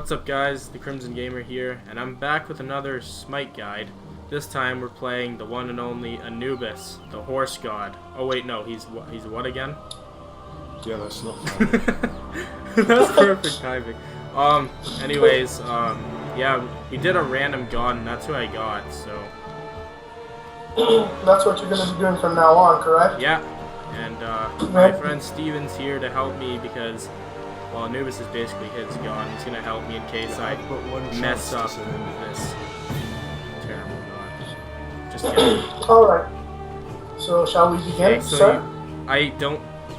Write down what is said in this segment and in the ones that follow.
What's up guys, the Crimson Gamer here, and I'm back with another SMITE guide. This time we're playing the one and only Anubis, the horse god. Oh wait, no, he's what again? Yeah, that's not funny. That's perfect timing. Anyways, yeah, we did a random god and that's who I got, so. That's what you're going to be doing from now on, correct? Yeah, and my friend Steven's here to help me because, well, Anubis is basically his god. He's going to help me in case I mess up this terrible god. Just kidding. Alright. So, shall we begin, Okay, so sir? I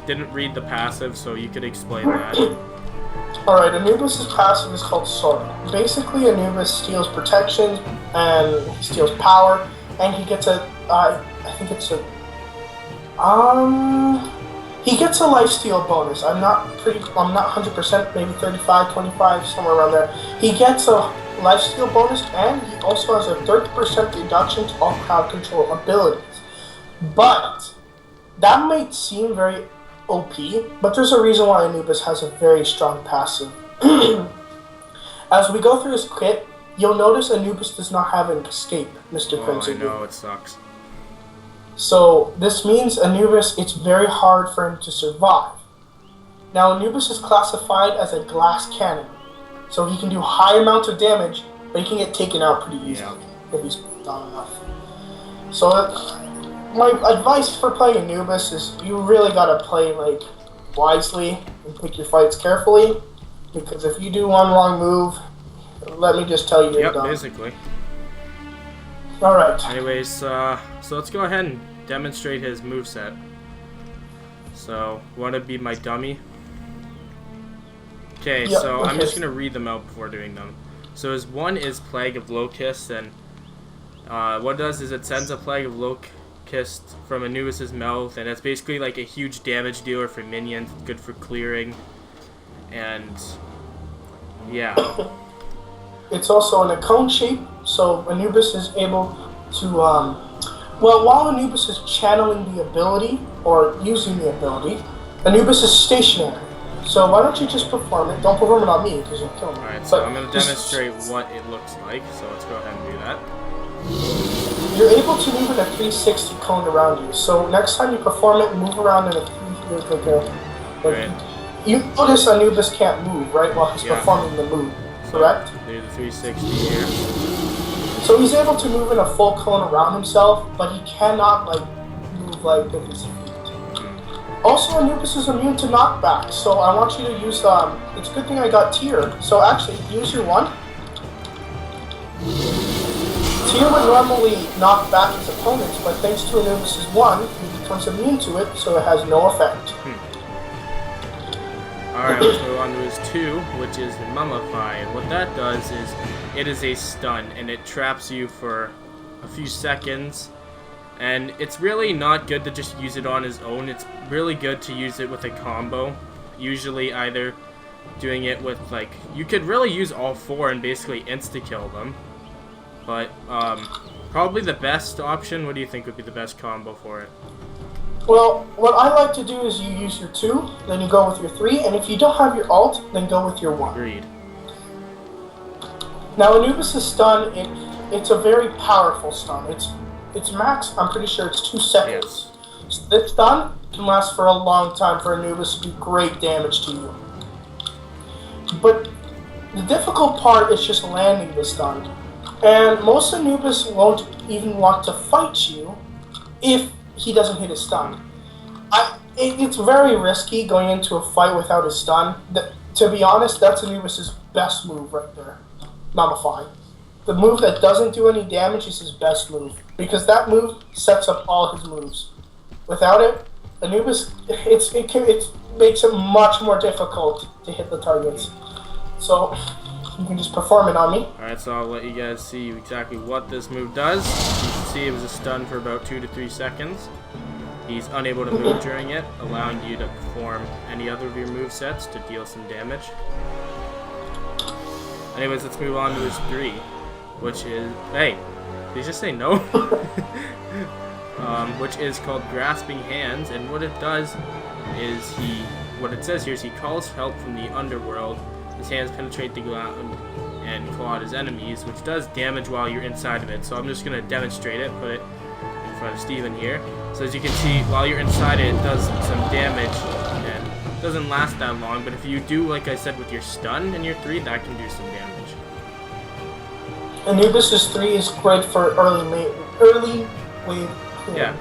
didn't read the passive, so you could explain that. Alright, Anubis' passive is called Sword. Basically, Anubis steals protection, and he steals power, and he gets a, I think it's a, he gets a lifesteal bonus. I'm not 100%, maybe 35, 25, somewhere around there. He gets a lifesteal bonus, and he also has a 30% reduction to all crowd control abilities. But that might seem very OP, but there's a reason why Anubis has a very strong passive. As we go through his kit, you'll notice Anubis does not have an escape, Mr. Crimson. Oh, I know, it sucks. So this means Anubis, it's very hard for him to survive. Now Anubis is classified as a glass cannon, so he can do high amounts of damage, but he can get taken out pretty easily if he's done enough. So my advice for playing Anubis is you really gotta play like wisely and pick your fights carefully, because if you do one wrong move, let me just tell you, you're done. Basically. Alright. Anyways, so let's go ahead and demonstrate his moveset. So, wanna be my dummy? Okay, Yep, so okay. I'm just gonna read them out before doing them. So his one is Plague of Locusts, and what it does is it sends a Plague of Locusts from Anubis' mouth, and it's basically like a huge damage dealer for minions, good for clearing, and yeah. It's also in a cone shape, so Anubis is able to, well, while Anubis is channeling the ability, or using the ability, Anubis is stationary. So why don't you just perform it? Don't perform it on me, because you'll kill me. Alright, so I'm going to demonstrate what it looks like, so let's go ahead and do that. You're able to move in a 360 cone around you, so next time you perform it, move around in a 360 Right. You notice Anubis can't move, right, while he's performing the move, correct? Do the 360 here. So he's able to move in a full cone around himself, but he cannot, like, move, like, with his feet. Also, Anubis is immune to knockback, so I want you to use, it's a good thing I got Tier. So actually, use your one. Tier would normally knock back his opponents, but thanks to Anubis' one, he becomes immune to it, so it has no effect. Alright, let's move on to his 2, which is the Mummify. And what that does is, it is a stun, and it traps you for a few seconds. And it's really not good to just use it on his own. It's really good to use it with a combo. Usually either doing it with, like, you could really use all 4 and basically insta-kill them. But, probably the best option, what do you think would be the best combo for it? Well, what I like to do is you use your 2, then you go with your 3, and if you don't have your ult, then go with your 1. Agreed. Now Anubis' stun, it's a very powerful stun. It's max, I'm pretty sure it's 2 seconds. Yes. So this stun can last for a long time for Anubis to do great damage to you. But the difficult part is just landing the stun. And most Anubis won't even want to fight you if he doesn't hit his stun. It's very risky going into a fight without his stun. To be honest, that's Anubis' best move right there. Mummify. The move that doesn't do any damage is his best move, because that move sets up all his moves. Without it, Anubis, it makes it much more difficult to hit the targets. So you can just perform it on me. Alright, so I'll let you guys see exactly what this move does. You can see it was a stun for about 2 to 3 seconds. He's unable to move during it, allowing you to perform any other of your movesets to deal some damage. Anyways, let's move on to his 3, which is... Hey, did you just say no? Which is called Grasping Hands, and what it does is what it says here is he calls help from the Underworld. His hands penetrate the ground and claw at his enemies, which does damage while you're inside of it. So I'm just going to demonstrate it, put it in front of Steven here. So as you can see, while you're inside it, it does some damage, and it doesn't last that long, but if you do, like I said, with your stun and your 3, that can do some damage. Anubis' 3 is great for early wave clearing. Yeah.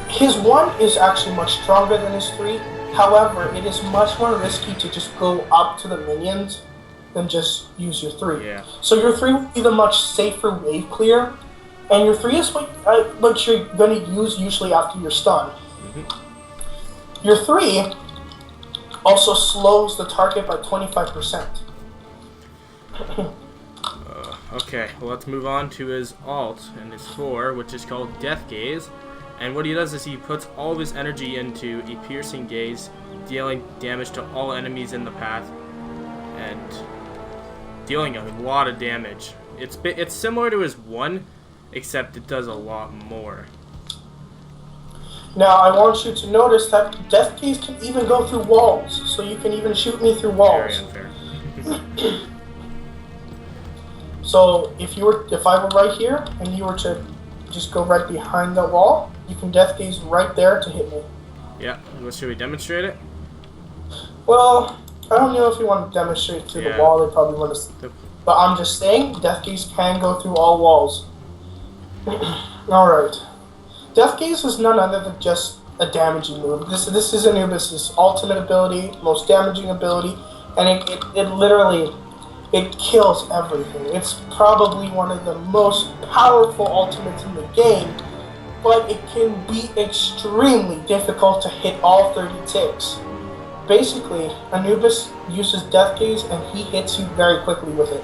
His 1 is actually much stronger than his 3. However, it is much more risky to just go up to the minions than just use your 3. Yeah. So your 3 will be the much safer wave clear, and your 3 is what you're going to use usually after your stun. Mm-hmm. Your 3 also slows the target by 25%. Okay, well, let's move on to his alt and his 4, which is called Death Gaze. And what he does is he puts all of his energy into a piercing gaze, dealing damage to all enemies in the path, and dealing a lot of damage. It's similar to his 1, except it does a lot more. Now, I want you to notice that Death Gaze can even go through walls, so you can even shoot me through walls. Very unfair. So if I were right here and you were to just go right behind the wall, you can Death Gaze right there to hit me. Yeah. Well, should we demonstrate it? Well, I don't know if you want to demonstrate through the wall. They probably want to. But I'm just saying, Death Gaze can go through all walls. All right. Death Gaze is none other than just a damaging move. This is Anubis' ultimate ability, most damaging ability, and it literally. It kills everything. It's probably one of the most powerful ultimates in the game, but it can be extremely difficult to hit all 30 ticks. Basically, Anubis uses Death Gaze and he hits you very quickly with it.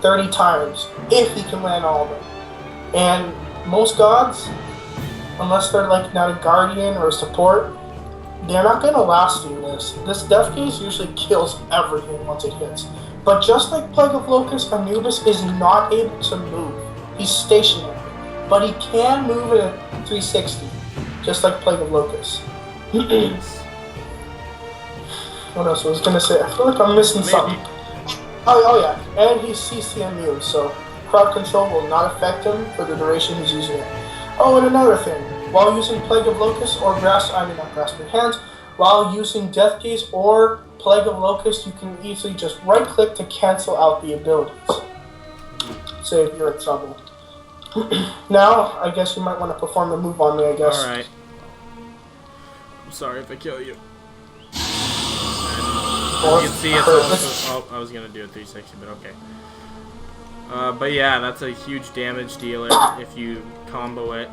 30 times, if he can land all of them. And most gods, unless they're like not a guardian or a support, they're not going to last through this. This Death Gaze usually kills everything once it hits. But just like Plague of Locusts, Anubis is not able to move. He's stationary. But he can move in a 360, just like Plague of Locusts. What else I was going to say? I feel like I'm missing something. Oh yeah, and he's CCMU, so crowd control will not affect him for the duration he's using it. Oh, and another thing. While using Plague of Locusts or not Grasping Hands, while using Death Gaze or Plague of Locusts, you can easily just right-click to cancel out the abilities. Say if you're in trouble. Now, I guess you might want to perform the move on me, I guess. Alright. I'm sorry if I kill you. You can see it's also... Oh, I was going to do a 360, but okay. But yeah, that's a huge damage dealer if you combo it.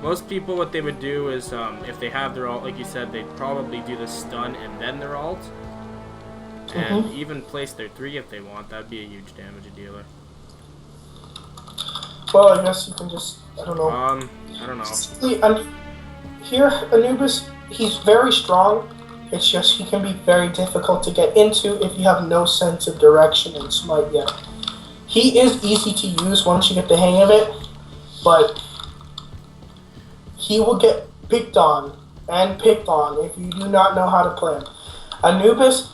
Most people, what they would do is, if they have their ult, like you said, they'd probably do the stun and then their ult. And even place their 3 if they want. That'd be a huge damage dealer. Well, I guess you can just, I don't know. I don't know. Here, Anubis, he's very strong. It's just he can be very difficult to get into if you have no sense of direction in SMITE yet. He is easy to use once you get the hang of it, but he will get picked on and picked on if you do not know how to play him. Anubis,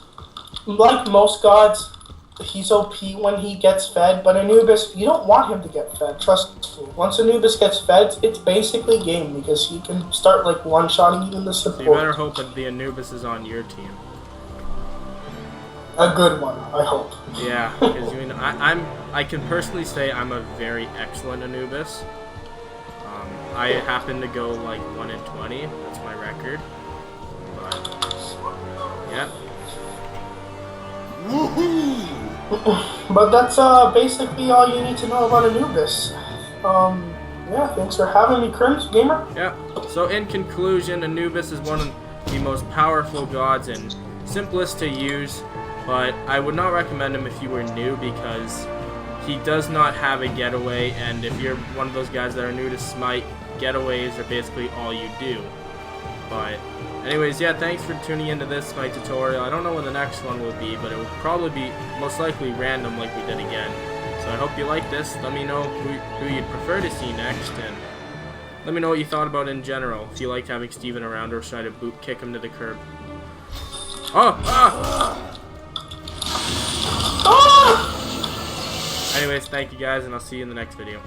like most gods, he's OP when he gets fed, but Anubis, you don't want him to get fed, trust me. Once Anubis gets fed, it's basically game, because he can start like one-shotting even the support. So you better hope that the Anubis is on your team. A good one, I hope. Yeah, because I mean, I can personally say I'm a very excellent Anubis. I happen to go like 1 in 20. That's my record. But yeah. But that's basically all you need to know about Anubis. Yeah, thanks for having me, Crims Gamer. Yeah. So in conclusion, Anubis is one of the most powerful gods and simplest to use, but I would not recommend him if you were new, because he does not have a getaway, and if you're one of those guys that are new to SMITE, getaways are basically all you do. But anyways, yeah, thanks for tuning into this SMITE tutorial. I don't know when the next one will be, but it will probably be most likely random like we did again. So I hope you like this. Let me know who you'd prefer to see next, and let me know what you thought about it in general. If you liked having Steven around, or should I boot kick him to the curb? Oh! Ah! Anyways, thank you guys, and I'll see you in the next video.